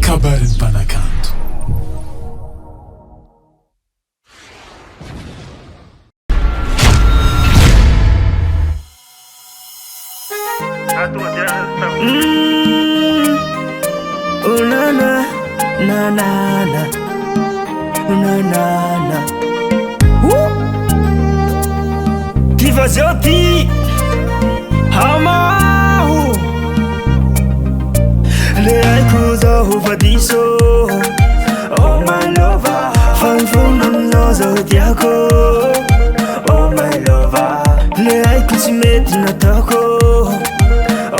kabarin'ny mpanakanto. Oh na na na na na na na na. Kiva zoti hamahu le aikuza huvadiso. Oh my lover, fanfun no zodiaco. Oh my lover, le aikuzi meti natako.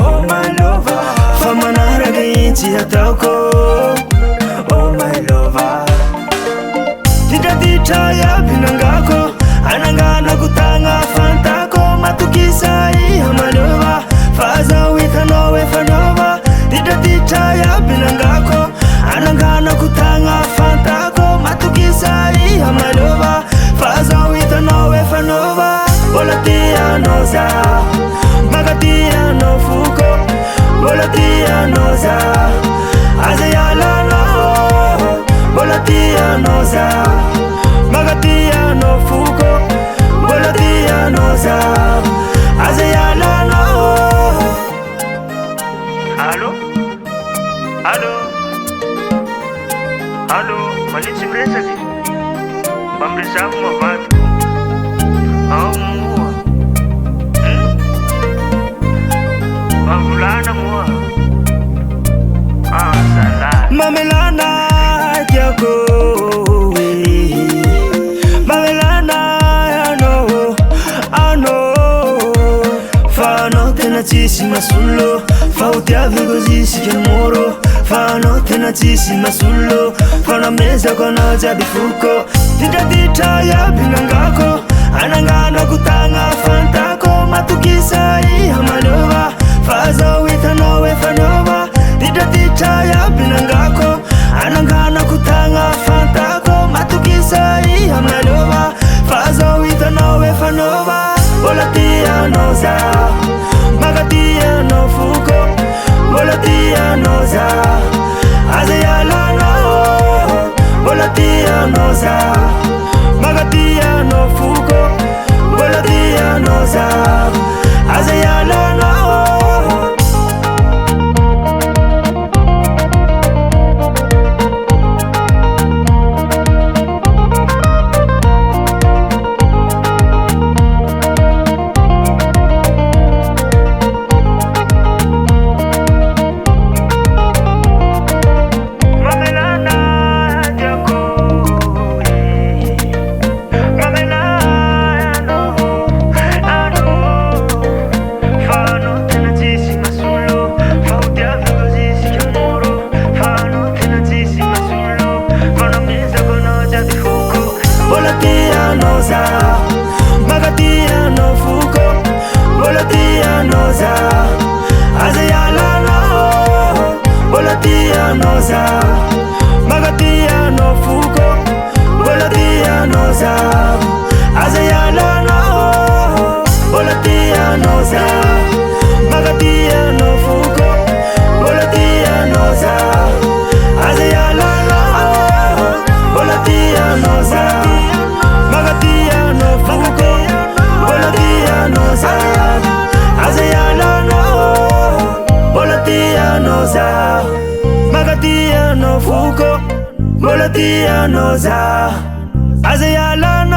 Oh my lover, famanara gainchi atako. Oh my lover, dita ya binangako, anangana kutanga fantako, matukisai amalova, faza wikanowe fanova. Dita ya binangako, anangana kutanga fantako, matukisai amalova, faza wikanowe fanova. Volatia noza, magatia no fuko, volatia noza, azayala no, volatia noza, magatia no fuko, volatia noza, azayala no. Allo, allo, allo, malisi mresa di, pamresa mo vatu, mua, pamulana mua, salah, mamelana jako. Tena sullo, fa un tiago così si che moro. Fa notte tena sullo, fa una mesa con oggi di fuoco. Dita ya binangako, anangana kutanga fantako, matukisai amalova, faza witanowe fanova. Dita ya binangako, anangana kutanga fantako, matukisai amalova, faza witanowe fanova. Volatia noza, magatia no fuko, volatia noza, azayala no, volatia noza, magatia no fuko, volatia noza, azayala no. Magatia no fuko, volatia noza, azayala no, volatia noza, magatia no fuko, volatia noza, azayala no, volatia noza, magatia no fuko, volatia noza, azayala no, volatia noza, magatia no fuko, volatia noza, azayala no, volatia noza, magatia no fuko, volatia noza, azayala no.